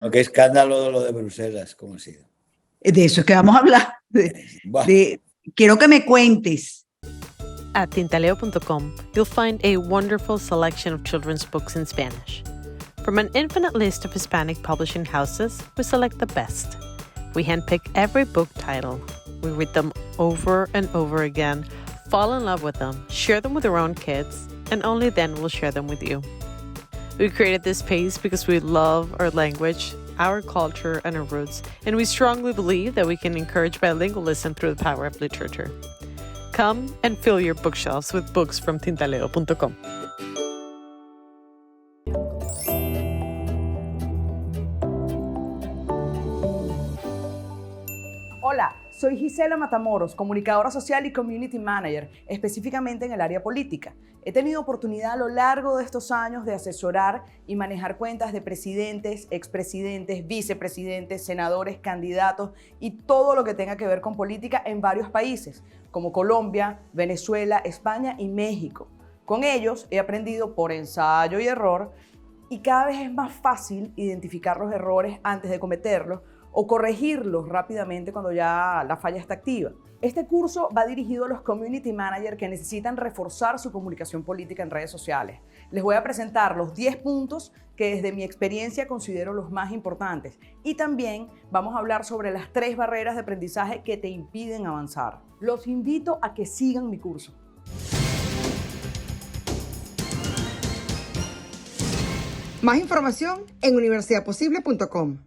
Qué escándalo lo de Bruselas, ¿cómo ha sido? De eso es que vamos a hablar. Buah. Quiero que me cuentes. At tintaleo.com, you'll find a wonderful selection of children's books in Spanish. From an infinite list of Hispanic publishing houses, we select the best. We handpick every book title. We read them over and over again, fall in love with them, share them with our own kids, and only then we'll share them with you. We created this space because we love our language, our culture, and our roots, and we strongly believe that we can encourage bilingualism through the power of literature. Come and fill your bookshelves with books from tintaleo.com. Hola, soy Gisela Matamoros, comunicadora social y community manager, específicamente en el área política. He tenido oportunidad a lo largo de estos años de asesorar y manejar cuentas de presidentes, expresidentes, vicepresidentes, senadores, candidatos y todo lo que tenga que ver con política en varios países, como Colombia, Venezuela, España y México. Con ellos he aprendido por ensayo y error y cada vez es más fácil identificar los errores antes de cometerlos o corregirlos rápidamente cuando ya la falla está activa. Este curso va dirigido a los community managers que necesitan reforzar su comunicación política en redes sociales. Les voy a presentar los 10 puntos que desde mi experiencia considero los más importantes y también vamos a hablar sobre las 3 barreras de aprendizaje que te impiden avanzar. Los invito a que sigan mi curso. Más información en universidadposible.com.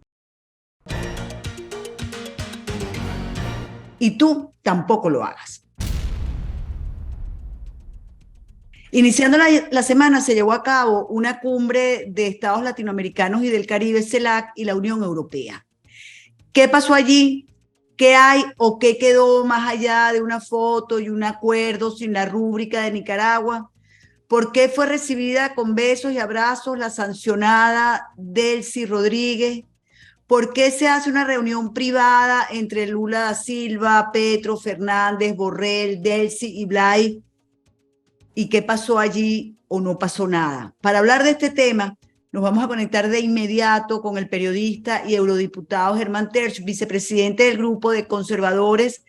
Y tú tampoco lo hagas. Iniciando la semana se llevó a cabo una cumbre de estados latinoamericanos y del Caribe, CELAC y la Unión Europea. ¿Qué pasó allí? ¿Qué hay o qué quedó más allá de una foto y un acuerdo sin la rúbrica de Nicaragua? ¿Por qué fue recibida con besos y abrazos la sancionada Delcy Rodríguez? ¿Por qué se hace una reunión privada entre Lula da Silva, Petro, Fernández, Borrell, Delcy y Blay? ¿Y qué pasó allí o no pasó nada? Para hablar de este tema, nos vamos a conectar de inmediato con el periodista y eurodiputado Germán Terch, vicepresidente del Grupo de Conservadores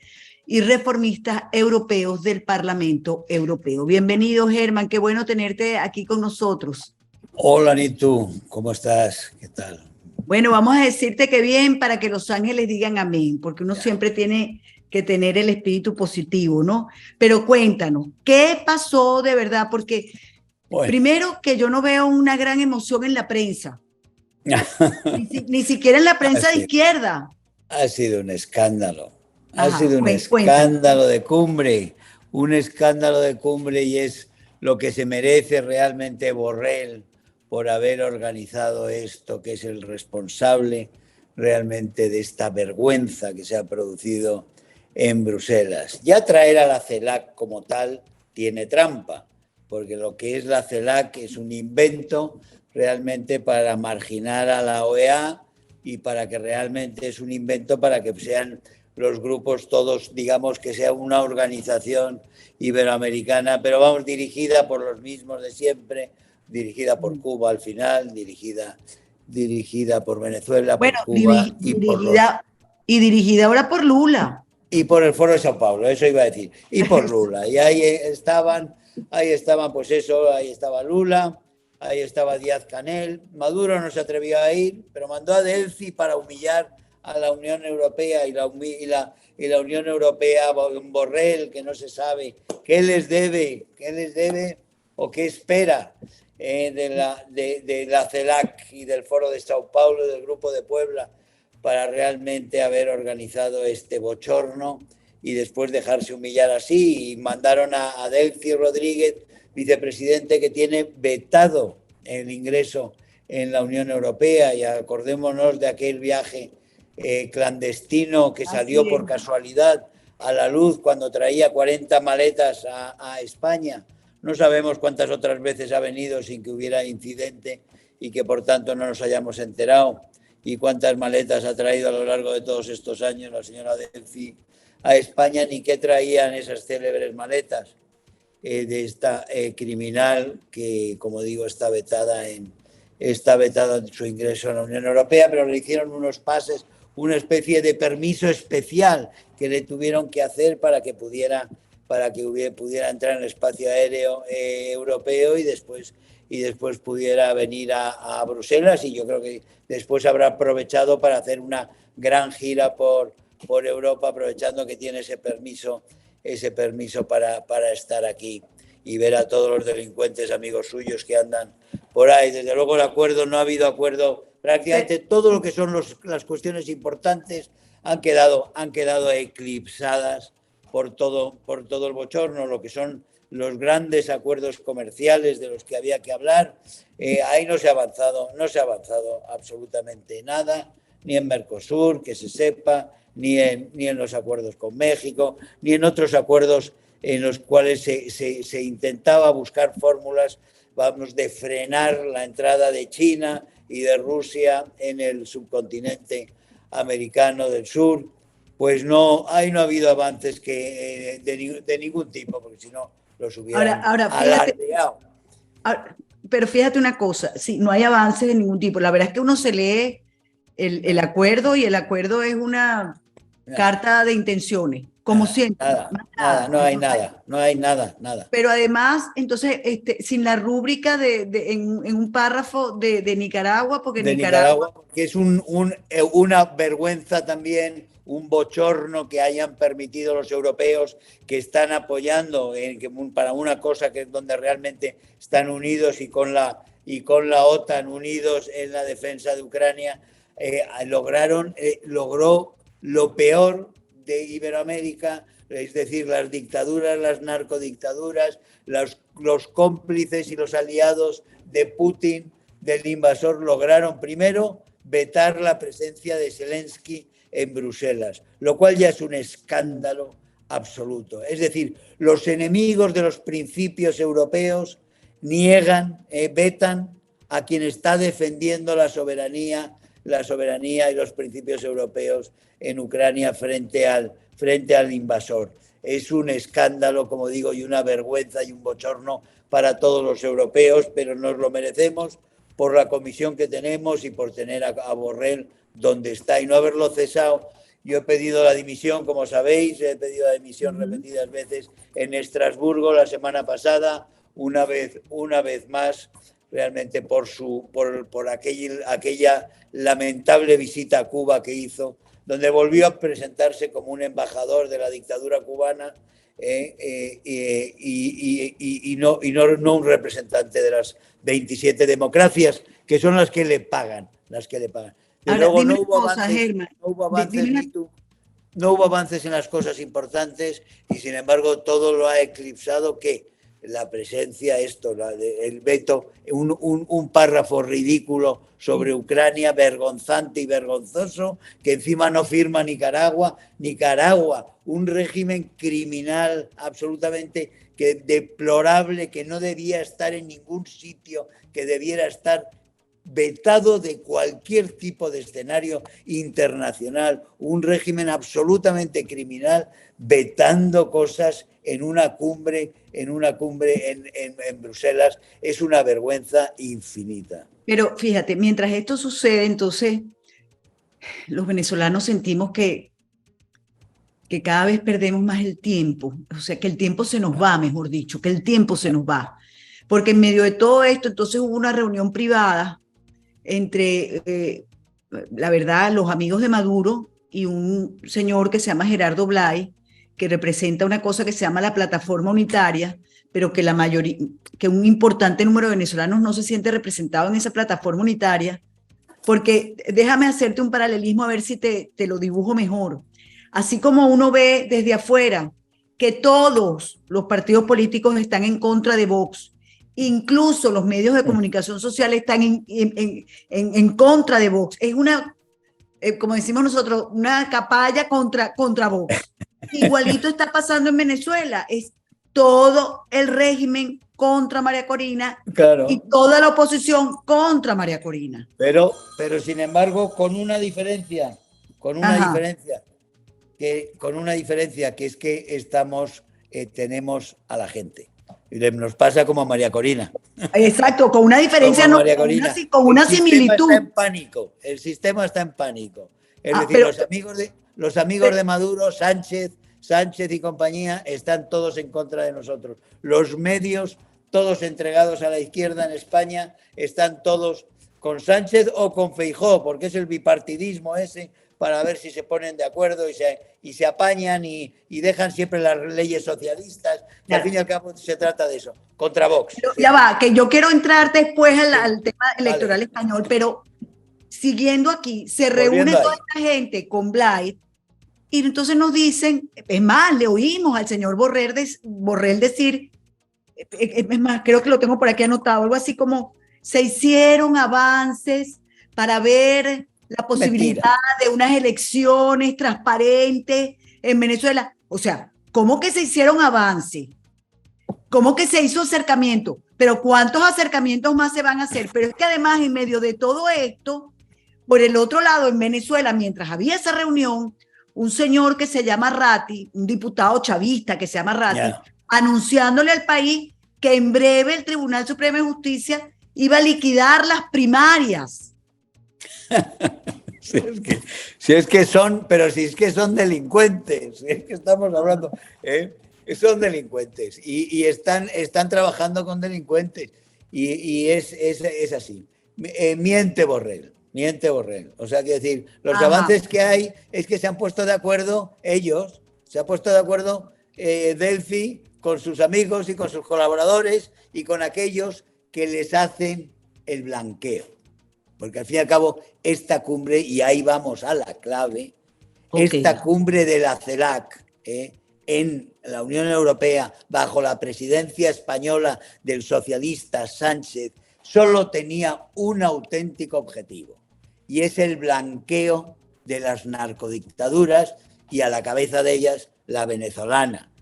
y Reformistas Europeos del Parlamento Europeo. Bienvenido, Germán, qué bueno tenerte aquí con nosotros. Hola, Nitu, ¿cómo estás? ¿Qué tal? Bueno, vamos a decirte que bien para que los ángeles digan amén, porque uno siempre tiene que tener el espíritu positivo, ¿no? Pero cuéntanos, ¿qué pasó de verdad? Porque primero que yo no veo una gran emoción en la prensa, ni siquiera en la prensa de izquierda. Ha sido un escándalo, Ajá, ha sido un escándalo de cumbre, y es lo que se merece realmente Borrell por haber organizado esto, que es el responsable realmente de esta vergüenza que se ha producido en Bruselas. Ya traer a la CELAC como tal tiene trampa, porque lo que es la CELAC es un invento realmente para marginar a la OEA y para que realmente es un invento para que sean los grupos todos, digamos, que sea una organización iberoamericana, pero vamos, dirigida por los mismos de siempre, dirigida por Cuba al final, dirigida por Venezuela, por Cuba dirigida ahora por Lula. Y por el Foro de Sao Paulo, eso iba a decir, y por Lula. Y ahí estaban, pues eso, ahí estaba Lula, ahí estaba Díaz-Canel. Maduro no se atrevió a ir, pero mandó a Delcy para humillar a la Unión Europea y la Unión Europea, Borrell, que no se sabe qué les debe o qué espera de la CELAC y del Foro de Sao Paulo, del Grupo de Puebla, para realmente haber organizado este bochorno y después dejarse humillar así. Y mandaron a Delcy Rodríguez, vicepresidente, que tiene vetado el ingreso en la Unión Europea. Y acordémonos de aquel viaje clandestino que salió por casualidad a la luz cuando traía 40 maletas a España. No sabemos cuántas otras veces ha venido sin que hubiera incidente y que por tanto no nos hayamos enterado. Y cuántas maletas ha traído a lo largo de todos estos años la señora Delcy a España, ni qué traían esas célebres maletas de esta criminal que, como digo, está vetada en está vetado su ingreso en la Unión Europea, pero le hicieron unos pases, una especie de permiso especial que le tuvieron que hacer para que pudiera entrar en el espacio aéreo europeo y después pudiera venir a Bruselas, y yo creo que después habrá aprovechado para hacer una gran gira por Europa, aprovechando que tiene ese permiso para estar aquí y ver a todos los delincuentes amigos suyos que andan por ahí. Desde luego no ha habido acuerdo. Prácticamente todo lo que son las cuestiones importantes han quedado eclipsadas por todo el bochorno, lo que son los grandes acuerdos comerciales de los que había que hablar. Ahí no se ha avanzado absolutamente nada, ni en Mercosur, que se sepa, ni en los acuerdos con México, ni en otros acuerdos en los cuales se intentaba buscar fórmulas, de frenar la entrada de China y de Rusia en el subcontinente americano del sur. Pues no, ahí no ha habido avances de ningún tipo, porque si no los hubieran alardeado. Pero fíjate una cosa, sí, no hay avances de ningún tipo. La verdad es que uno se lee el acuerdo, y el acuerdo es una carta de intenciones, como siempre. No hay nada. Pero además, entonces, sin la rúbrica en un párrafo de Nicaragua, porque Nicaragua, que es una vergüenza también, un bochorno que hayan permitido los europeos, que están apoyando para una cosa que es donde realmente están unidos, y con la OTAN unidos en la defensa de Ucrania, logró lo peor de Iberoamérica, es decir, las dictaduras, las narcodictaduras, los cómplices y los aliados de Putin, del invasor, lograron primero vetar la presencia de Zelensky en Bruselas, lo cual ya es un escándalo absoluto. Es decir, los enemigos de los principios europeos vetan a quien está defendiendo la soberanía y los principios europeos en Ucrania frente al invasor. Es un escándalo, como digo, y una vergüenza y un bochorno para todos los europeos, pero nos lo merecemos por la comisión que tenemos y por tener a Borrell donde está y no haberlo cesado. Yo he pedido la dimisión, como sabéis, repetidas veces en Estrasburgo la semana pasada, una vez más, realmente por aquella lamentable visita a Cuba que hizo, donde volvió a presentarse como un embajador de la dictadura cubana, y no un representante de las 27 democracias, que son las que le pagan. Pero luego no hubo avances en las cosas importantes, y sin embargo todo lo ha eclipsado la presencia, el veto, un párrafo ridículo sobre Ucrania, vergonzante y vergonzoso, que encima no firma Nicaragua, un régimen criminal absolutamente deplorable, que no debía estar en ningún sitio, que debiera estar vetado de cualquier tipo de escenario internacional, un régimen absolutamente criminal, vetando cosas en una cumbre en Bruselas. Es una vergüenza infinita. Pero fíjate, mientras esto sucede, entonces los venezolanos sentimos que cada vez perdemos más el tiempo, o sea, que el tiempo se nos va, mejor dicho, que el tiempo se nos va. Porque en medio de todo esto, entonces hubo una reunión privada entre, la verdad, los amigos de Maduro y un señor que se llama Gerardo Blay, que representa una cosa que se llama la Plataforma Unitaria, pero que un importante número de venezolanos no se siente representado en esa Plataforma Unitaria, porque déjame hacerte un paralelismo a ver si te lo dibujo mejor. Así como uno ve desde afuera que todos los partidos políticos están en contra de Vox, incluso los medios de comunicación social están en contra de Vox. Es una, como decimos nosotros, una capalla contra Vox. Igualito está pasando en Venezuela. Es todo el régimen contra María Corina, claro, y toda la oposición contra María Corina. Pero sin embargo, con una diferencia, que es que tenemos a la gente. Nos pasa como a María Corina. Exacto, con una diferencia, Como a no, María con una, Corina. con una El sistema similitud. está en pánico. El sistema está en pánico. Es decir, Pero, los amigos de Maduro, Sánchez y compañía, están todos en contra de nosotros. Los medios, todos entregados a la izquierda en España, están todos con Sánchez o con Feijóo, porque es el bipartidismo ese, para ver si se ponen de acuerdo y se apañan y dejan siempre las leyes socialistas. Y al fin y al cabo se trata de eso, contra Vox. pero ya va, que yo quiero entrar después al tema electoral Vale. español, pero siguiendo aquí, se reúne toda esta gente con Blyde y entonces nos dicen, es más, le oímos al señor Borrell decir, es más, creo que lo tengo por aquí anotado, algo así como, se hicieron avances para ver la posibilidad de unas elecciones transparentes en Venezuela. O sea, ¿cómo que se hicieron avances? ¿Cómo que se hizo acercamiento? Pero ¿cuántos acercamientos más se van a hacer? Pero es que además, en medio de todo esto, por el otro lado, en Venezuela, mientras había esa reunión, un señor que se llama Ratti, un diputado chavista que se llama Ratti, anunciándole al país que en breve el Tribunal Supremo de Justicia iba a liquidar las primarias. Si es que son delincuentes, si es que estamos hablando, son delincuentes y están trabajando con delincuentes y es así. Miente Borrell. O sea, quiero decir, los avances que hay es que se han puesto de acuerdo ellos, se ha puesto de acuerdo Delphi con sus amigos y con sus colaboradores y con aquellos que les hacen el blanqueo. Porque al fin y al cabo, esta cumbre, y ahí vamos a la clave, esta cumbre de la CELAC en la Unión Europea, bajo la presidencia española del socialista Sánchez, solo tenía un auténtico objetivo, y es el blanqueo de las narcodictaduras y a la cabeza de ellas la venezolana,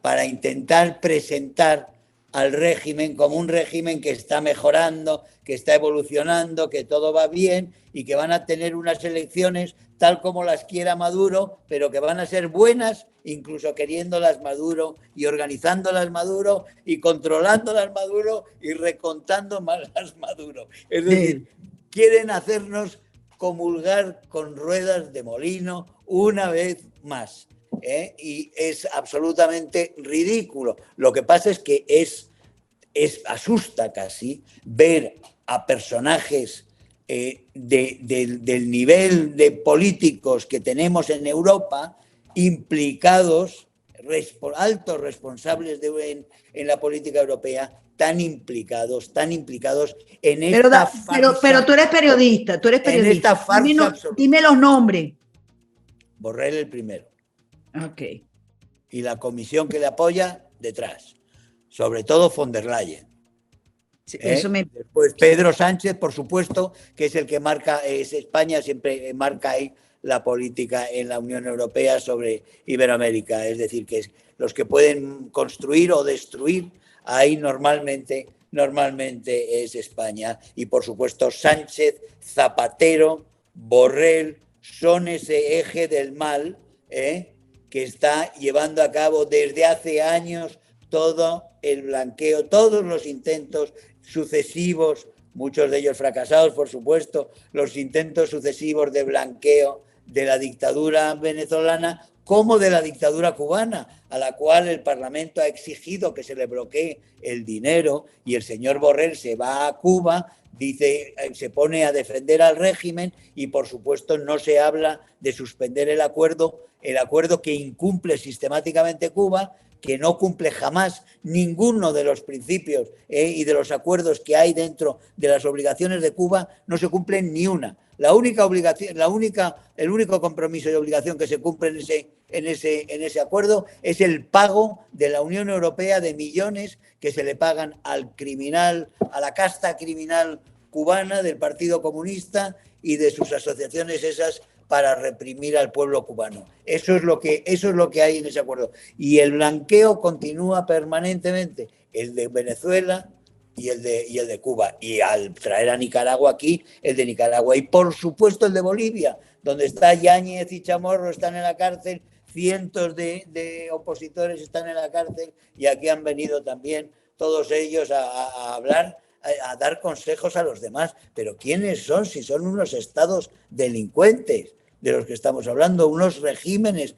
para intentar presentar al régimen como un régimen que está mejorando, que está evolucionando, que todo va bien y que van a tener unas elecciones tal como las quiera Maduro, pero que van a ser buenas, incluso queriéndolas Maduro y organizándolas Maduro y controlándolas Maduro y recontando más las Maduro. Es decir, quieren hacernos comulgar con ruedas de molino una vez más. Y es absolutamente ridículo. Lo que pasa es que asusta casi ver a personajes del nivel de políticos que tenemos en Europa implicados, altos responsables en la política europea, tan implicados en esta farsa. Pero tú eres periodista, En esta farsa dime los nombres. Borrell el primero. Ok. Y la comisión que le apoya detrás. Sobre todo von der Leyen. Sí, Después Pedro Sánchez, por supuesto, que es el que marca, España siempre marca ahí la política en la Unión Europea sobre Iberoamérica. Es decir, que los que pueden construir o destruir, ahí normalmente es España. Y por supuesto Sánchez, Zapatero, Borrell, son ese eje del mal, que está llevando a cabo desde hace años todo el blanqueo, todos los intentos sucesivos, muchos de ellos fracasados, por supuesto, los intentos sucesivos de blanqueo de la dictadura venezolana como de la dictadura cubana, a la cual el Parlamento ha exigido que se le bloquee el dinero, y el señor Borrell se va a Cuba, se pone a defender al régimen y, por supuesto, no se habla de suspender el acuerdo que incumple sistemáticamente Cuba, que no cumple jamás ninguno de los principios y de los acuerdos que hay dentro de las obligaciones de Cuba, no se cumplen ni una. El único compromiso y obligación que se cumple en ese acuerdo es el pago de la Unión Europea de millones que se le pagan al criminal, a la casta criminal cubana del Partido Comunista y de sus asociaciones esas para reprimir al pueblo cubano. Eso es lo que hay en ese acuerdo. Y el blanqueo continúa permanentemente, el de Venezuela y el de Cuba. Y al traer a Nicaragua aquí, el de Nicaragua. Y por supuesto el de Bolivia, donde está Yáñez y Chamorro, están en la cárcel cientos de opositores están en la cárcel y aquí han venido también todos ellos a hablar, a dar consejos a los demás. Pero ¿quiénes son? Si son unos estados delincuentes de los que estamos hablando, unos regímenes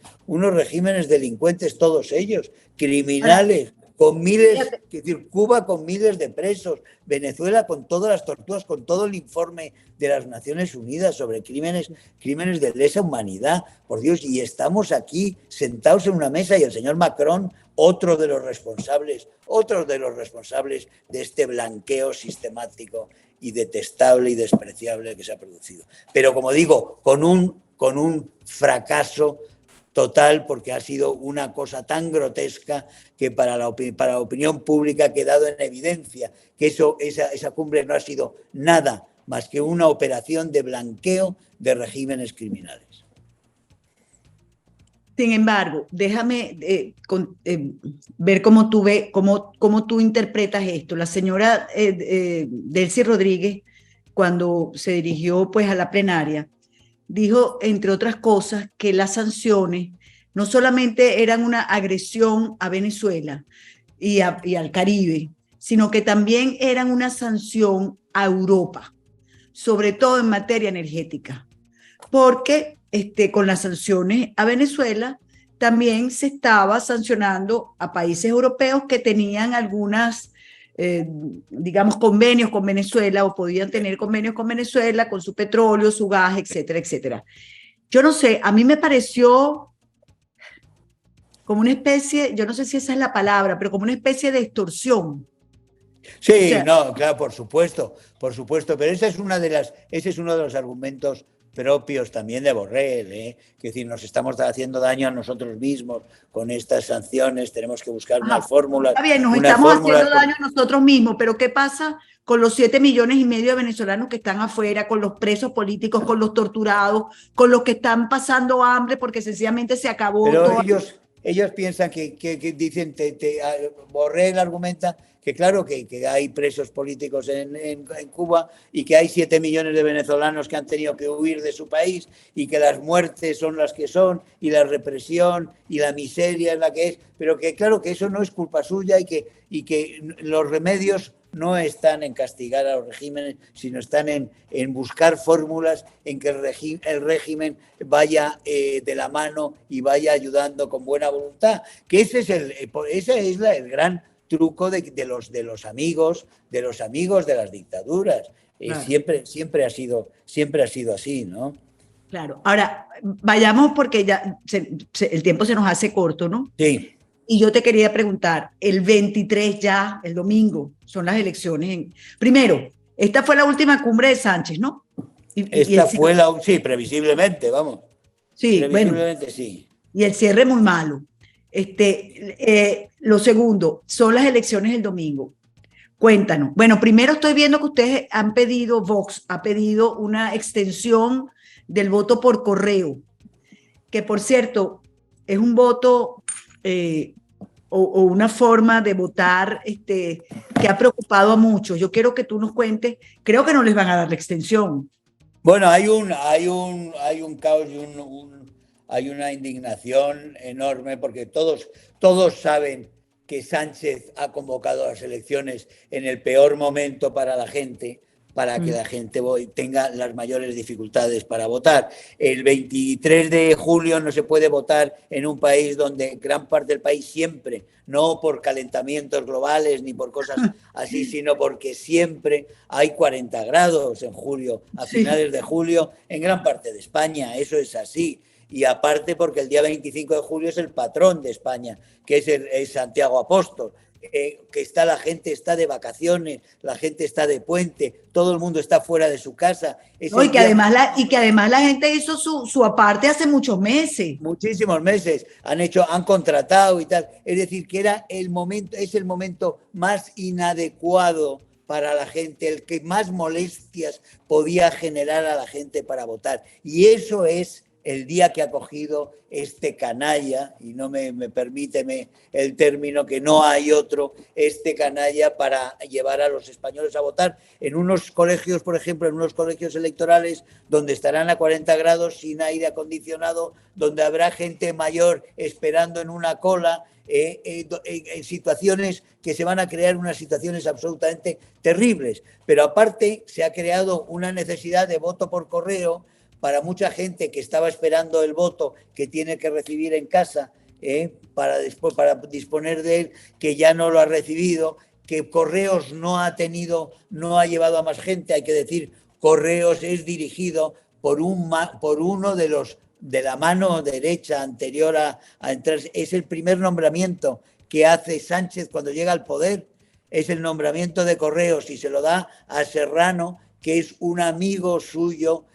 delincuentes todos ellos, criminales, con miles, es decir, Cuba con miles de presos, Venezuela con todas las torturas, con todo el informe de las Naciones Unidas sobre crímenes de lesa humanidad, por Dios, y estamos aquí sentados en una mesa y el señor Macron, otro de los responsables de este blanqueo sistemático y detestable y despreciable que se ha producido. Pero como digo, con un fracaso total, porque ha sido una cosa tan grotesca que para la opinión pública ha quedado en evidencia que esa cumbre no ha sido nada más que una operación de blanqueo de regímenes criminales. Sin embargo, déjame ver cómo tú interpretas esto. La señora Delcy Rodríguez, cuando se dirigió pues, a la plenaria, dijo, entre otras cosas, que las sanciones no solamente eran una agresión a Venezuela y al Caribe, sino que también eran una sanción a Europa, sobre todo en materia energética, porque con las sanciones a Venezuela también se estaba sancionando a países europeos que tenían algunas digamos, convenios con Venezuela o podían tener convenios con Venezuela con su petróleo, su gas, etcétera, etcétera. Yo no sé, a mí me pareció como una especie, yo no sé si esa es la palabra, pero como una especie de extorsión. Sí, o sea, no, claro, por supuesto, pero ese es uno de los argumentos propios también de Borrell, que es decir, nos estamos haciendo daño a nosotros mismos con estas sanciones, tenemos que buscar unas fórmulas. Está bien, nos estamos haciendo daño a nosotros mismos, pero ¿qué pasa con los 7,5 millones de venezolanos que están afuera, con los presos políticos, con los torturados, con los que están pasando hambre porque sencillamente se acabó pero todo? Ellos piensan que dicen, Borrell argumenta que claro que hay presos políticos en Cuba y que hay 7 millones de venezolanos que han tenido que huir de su país y que las muertes son las que son y la represión y la miseria es la que es, pero que claro que eso no es culpa suya y que los remedios no están en castigar a los regímenes, sino están en buscar fórmulas en que el régimen vaya de la mano y vaya ayudando con buena voluntad. Que ese es el gran truco de los amigos de las dictaduras. Claro. Siempre ha sido así, ¿no? Claro. Ahora, vayamos porque ya el tiempo se nos hace corto, ¿no? Sí. Y yo te quería preguntar, el 23 ya, el domingo, son las elecciones. Primero, esta fue la última cumbre de Sánchez, ¿no? Sí, previsiblemente, vamos. Sí, previsiblemente, bueno, sí. Y el cierre muy malo. Lo segundo, son las elecciones el domingo. Cuéntanos. Bueno, primero estoy viendo que ustedes han pedido, Vox ha pedido una extensión del voto por correo, que por cierto, es un voto o una forma de votar que ha preocupado a muchos. Yo quiero que tú nos cuentes, creo que no les van a dar la extensión. Bueno, hay un caos y hay una indignación enorme porque todos saben que Sánchez ha convocado a las elecciones en el peor momento para la gente, para que la gente tenga las mayores dificultades para votar. El 23 de julio no se puede votar en un país donde gran parte del país siempre, no por calentamientos globales ni por cosas así, sino porque siempre hay 40 grados en julio, a finales de julio, en gran parte de España. Eso es así. Y aparte porque el día 25 de julio es el patrón de España, que es Santiago Apóstol. La gente está de vacaciones, la gente está de puente, todo el mundo está fuera de su casa. Y que además la gente hizo su aparte hace muchos meses. Muchísimos meses han contratado y tal. Es decir, que es el momento más inadecuado para la gente, el que más molestias podía generar a la gente para votar. Y eso es el día que ha cogido este canalla, y no me permíteme el término, que no hay otro, este canalla para llevar a los españoles a votar en unos colegios, por ejemplo, en unos colegios electorales donde estarán a 40 grados sin aire acondicionado, donde habrá gente mayor esperando en una cola, en situaciones que se van a crear, unas situaciones absolutamente terribles. Pero aparte se ha creado una necesidad de voto por correo para mucha gente que estaba esperando el voto que tiene que recibir en casa, para disponer de él, que ya no lo ha recibido, que Correos no ha llevado a más gente. Hay que decir, Correos es dirigido por uno de la mano derecha anterior a entrar. Es el primer nombramiento que hace Sánchez cuando llega al poder, es el nombramiento de Correos, y se lo da a Serrano, que es un amigo suyo,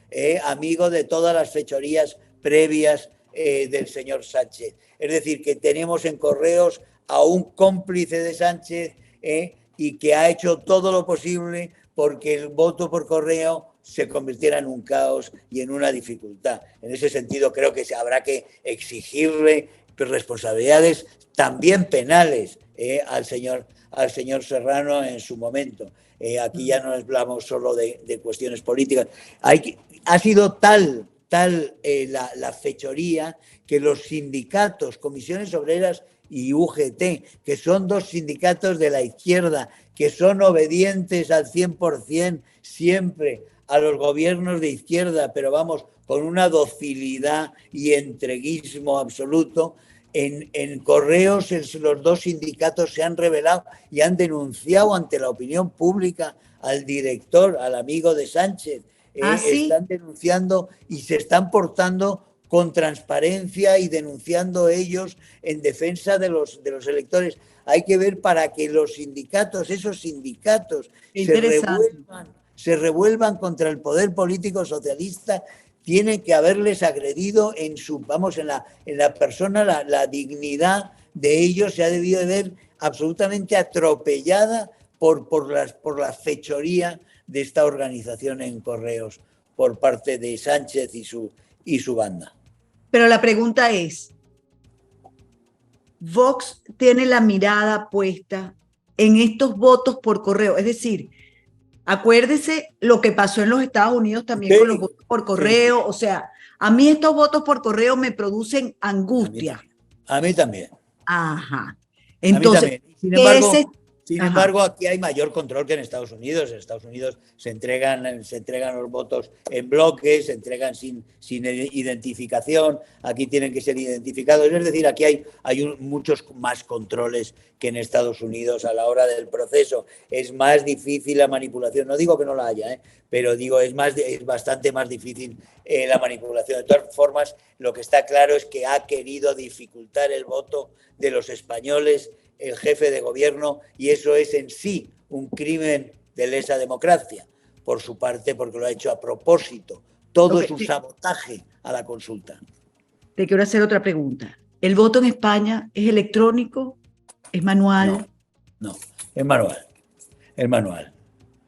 amigo de todas las fechorías previas del señor Sánchez. Es decir, que tenemos en Correos a un cómplice de Sánchez, y que ha hecho todo lo posible porque el voto por correo se convirtiera en un caos y en una dificultad. En ese sentido, creo que habrá que exigirle responsabilidades también penales al señor Serrano en su momento. Aquí ya no hablamos solo de cuestiones políticas. Ha sido tal la fechoría que los sindicatos, Comisiones Obreras y UGT, que son dos sindicatos de la izquierda, que son obedientes al 100% siempre a los gobiernos de izquierda, pero vamos, con una docilidad y entreguismo absoluto. En Correos los dos sindicatos se han rebelado y han denunciado ante la opinión pública al director, al amigo de Sánchez. ¿Sí? Están denunciando y se están portando con transparencia y denunciando ellos en defensa de los electores. Hay que ver, para que los sindicatos, esos sindicatos, se revuelvan contra el poder político socialista, tienen que haberles agredido en la persona, la dignidad de ellos se ha debido de ver absolutamente atropellada por la fechoría de esta organización en Correos por parte de Sánchez y su banda. Pero la pregunta es, Vox tiene la mirada puesta en estos votos por correo, es decir, acuérdese lo que pasó en los Estados Unidos también con los votos por correo. Sí. O sea, a mí estos votos por correo me producen angustia. A mí también. Ajá. Entonces, sin embargo, aquí hay mayor control que en Estados Unidos. En Estados Unidos se entregan los votos en bloques, se entregan sin identificación. Aquí tienen que ser identificados. Es decir, aquí hay muchos más controles que en Estados Unidos a la hora del proceso. Es más difícil la manipulación. No digo que no la haya, pero digo, es bastante más difícil la manipulación. De todas formas, lo que está claro es que ha querido dificultar el voto de los españoles el jefe de gobierno, y eso es en sí un crimen de lesa democracia por su parte, porque lo ha hecho a propósito. Todo es un sabotaje a la consulta. Te quiero hacer otra pregunta. ¿El voto en España es electrónico? ¿Es manual? No, es manual. Es manual.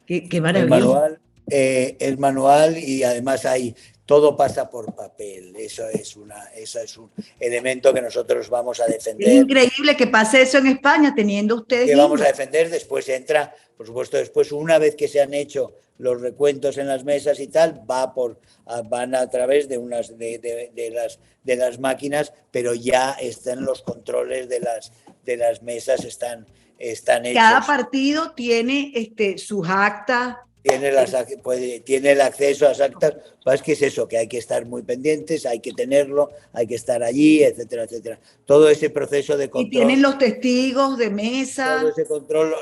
Qué maravilloso. Es manual, y además todo pasa por papel. Eso es un elemento que nosotros vamos a defender. Es increíble que pase eso en España, teniendo ustedes... Que vamos a defender. Después entra, por supuesto, una vez que se han hecho los recuentos en las mesas y tal, van a través de las máquinas, pero ya están los controles de las mesas, están hechos. Cada partido tiene sus actas. Tiene el acceso a las actas. Es que es eso, que hay que estar muy pendientes, hay que tenerlo, hay que estar allí, etcétera, etcétera. Todo ese proceso de control. ¿Y tienen los testigos de mesa? Todo ese control,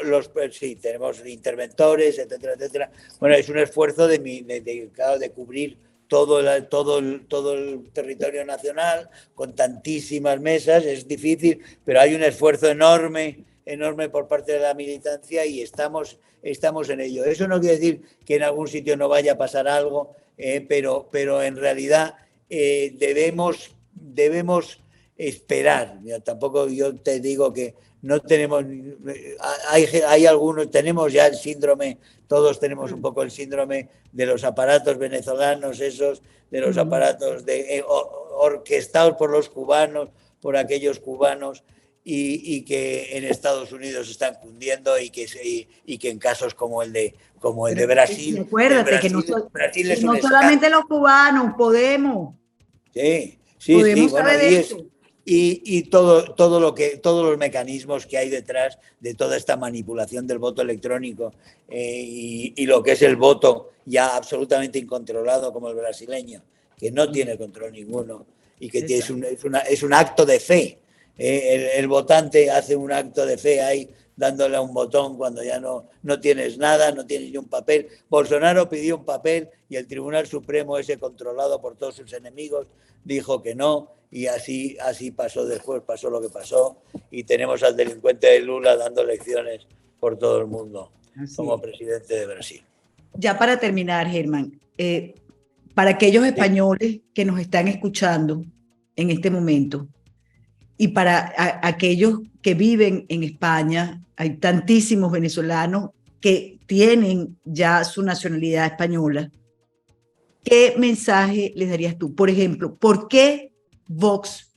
sí, tenemos interventores, etcétera, etcétera. Bueno, es un esfuerzo de cubrir todo el territorio nacional con tantísimas mesas. Es difícil, pero hay un esfuerzo enorme por parte de la militancia, y estamos en ello. Eso no quiere decir que en algún sitio no vaya a pasar algo, pero en realidad debemos esperar. Tampoco yo te digo que no tenemos, hay algunos, tenemos ya el síndrome, todos tenemos un poco el síndrome de los aparatos venezolanos, esos, de los aparatos orquestados por los cubanos, por aquellos cubanos, y que en Estados Unidos están cundiendo y que en casos como el de Brasil. Acuérdate que Brasil es no solamente los cubanos podemos. Sí, podemos bueno, saber de eso. Y todos los mecanismos que hay detrás de toda esta manipulación del voto electrónico y lo que es el voto ya absolutamente incontrolado como el brasileño, que no tiene control ninguno y que es un acto de fe. El votante hace un acto de fe ahí dándole a un botón cuando ya no tienes nada, no tienes ni un papel. Bolsonaro pidió un papel y el Tribunal Supremo, ese controlado por todos sus enemigos, dijo que no, y así pasó después, pasó lo que pasó, y tenemos al delincuente de Lula dando lecciones por todo el mundo como presidente de Brasil. Ya para terminar, Germán, para aquellos españoles que nos están escuchando en este momento, y para aquellos que viven en España, hay tantísimos venezolanos que tienen ya su nacionalidad española. ¿Qué mensaje les darías tú? Por ejemplo, ¿por qué Vox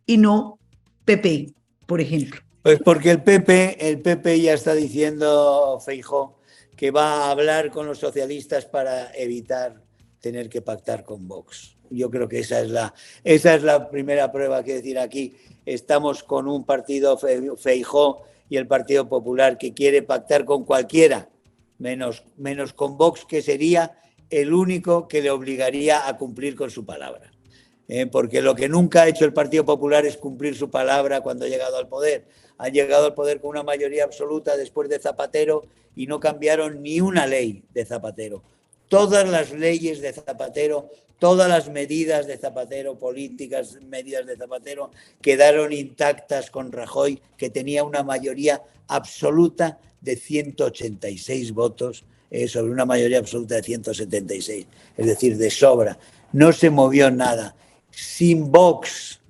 y no PP, por ejemplo? Pues porque el PP ya está diciendo, Feijóo, que va a hablar con los socialistas para evitar tener que pactar con Vox. Yo creo que esa es la primera prueba. Que decir, aquí estamos con un partido, Feijóo y el Partido Popular, que quiere pactar con cualquiera, menos con Vox, que sería el único que le obligaría a cumplir con su palabra. Porque lo que nunca ha hecho el Partido Popular es cumplir su palabra cuando ha llegado al poder. Han llegado al poder con una mayoría absoluta después de Zapatero y no cambiaron ni una ley de Zapatero. Todas las leyes de Zapatero, todas las medidas de Zapatero, políticas, medidas de Zapatero, quedaron intactas con Rajoy, que tenía una mayoría absoluta de 186 votos, sobre una mayoría absoluta de 176, es decir, de sobra. No se movió nada. Sin Vox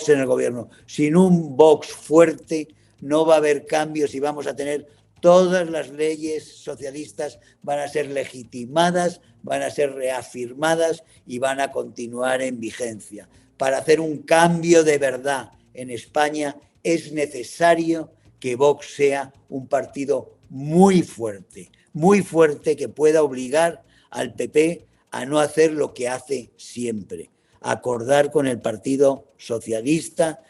en el gobierno, sin un Vox fuerte, no va a haber cambios y vamos a tener todas las leyes socialistas, van a ser legitimadas, van a ser reafirmadas y van a continuar en vigencia. Para hacer un cambio de verdad en España es necesario que Vox sea un partido muy fuerte que pueda obligar al PP a no hacer lo que hace siempre, acordar con el Partido Socialista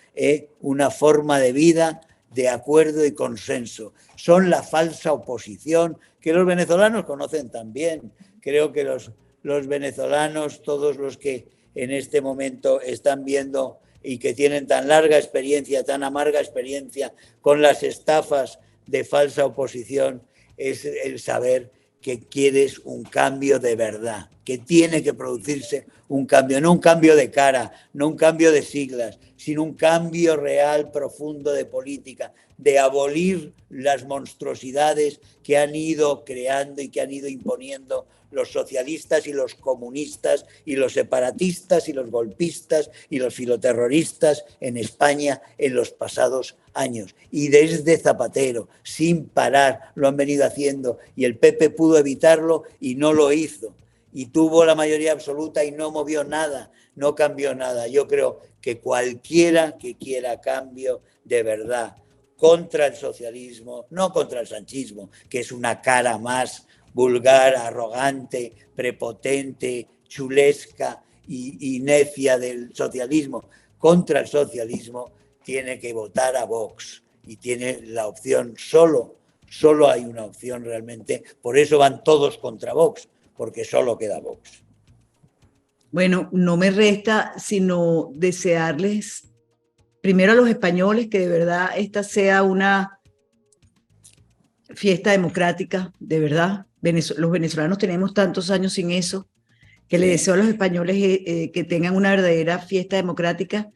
una forma de vida de acuerdo y consenso. Son la falsa oposición que los venezolanos conocen también. Creo que los venezolanos, todos los que en este momento están viendo y que tienen tan larga experiencia, tan amarga experiencia con las estafas de falsa oposición, es el saber que quieres un cambio de verdad, que tiene que producirse un cambio, no un cambio de cara, no un cambio de siglas, sino un cambio real, profundo de política, de abolir las monstruosidades que han ido creando y que han ido imponiendo los socialistas y los comunistas y los separatistas y los golpistas y los filoterroristas en España en los pasados años. Y desde Zapatero, sin parar, lo han venido haciendo, y el PP pudo evitarlo y no lo hizo. Y tuvo la mayoría absoluta y no movió nada, no cambió nada. Yo creo que cualquiera que quiera cambio de verdad contra el socialismo, no contra el sanchismo, que es una cara más vulgar, arrogante, prepotente, chulesca y necia del socialismo, contra el socialismo, tiene que votar a Vox y tiene la opción, solo hay una opción realmente, por eso van todos contra Vox, porque solo queda Vox. Bueno, no me resta sino desearles primero a los españoles que de verdad esta sea una fiesta democrática, de verdad. Los venezolanos tenemos tantos años sin eso, que le deseo a los españoles que tengan una verdadera fiesta democrática,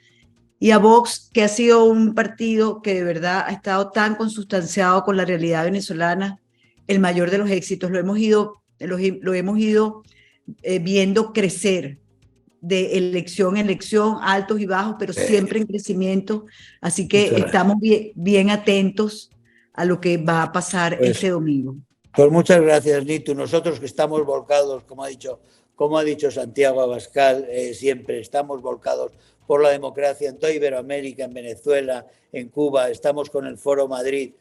y a Vox, que ha sido un partido que de verdad ha estado tan consustanciado con la realidad venezolana, el mayor de los éxitos. Lo hemos ido viendo crecer de elección en elección, altos y bajos, pero siempre en crecimiento. Así que estamos bien atentos a lo que va a pasar este domingo. Pues muchas gracias, Nitu. Nosotros que estamos volcados, como ha dicho Santiago Abascal, siempre estamos volcados por la democracia en toda Iberoamérica, en Venezuela, en Cuba. Estamos con el Foro Madrid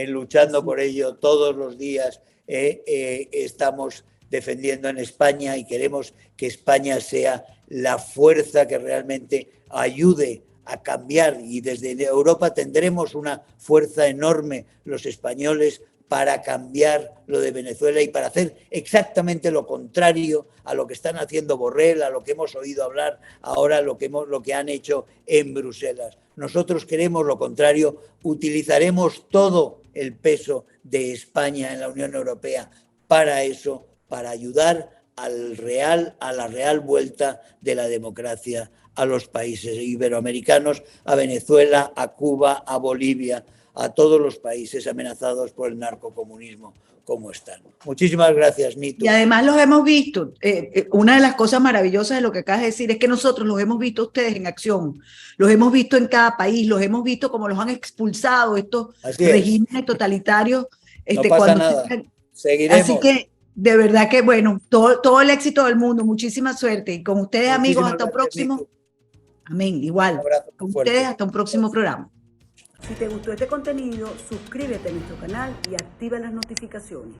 luchando por ello todos los días. Estamos defendiendo en España y queremos que España sea la fuerza que realmente ayude a cambiar, y desde Europa tendremos una fuerza enorme los españoles para cambiar lo de Venezuela y para hacer exactamente lo contrario a lo que están haciendo Borrell, a lo que hemos oído hablar ahora, lo que han hecho en Bruselas. Nosotros queremos lo contrario, utilizaremos todo el peso de España en la Unión Europea para eso, para ayudar a la real vuelta de la democracia a los países iberoamericanos, a Venezuela, a Cuba, a Bolivia, a todos los países amenazados por el narcocomunismo como están. Muchísimas gracias, Nitu. Y además los hemos visto. Una de las cosas maravillosas de lo que acabas de decir es que nosotros los hemos visto a ustedes en acción, los hemos visto en cada país, los hemos visto como los han expulsado estos regímenes totalitarios. No pasa nada, seguiremos. Así que, de verdad que, bueno, todo el éxito del mundo, muchísima suerte. Y con ustedes, amigos, hasta un próximo. Nitu. Amén, igual. Con ustedes, hasta un próximo programa. Si te gustó este contenido, suscríbete a nuestro canal y activa las notificaciones.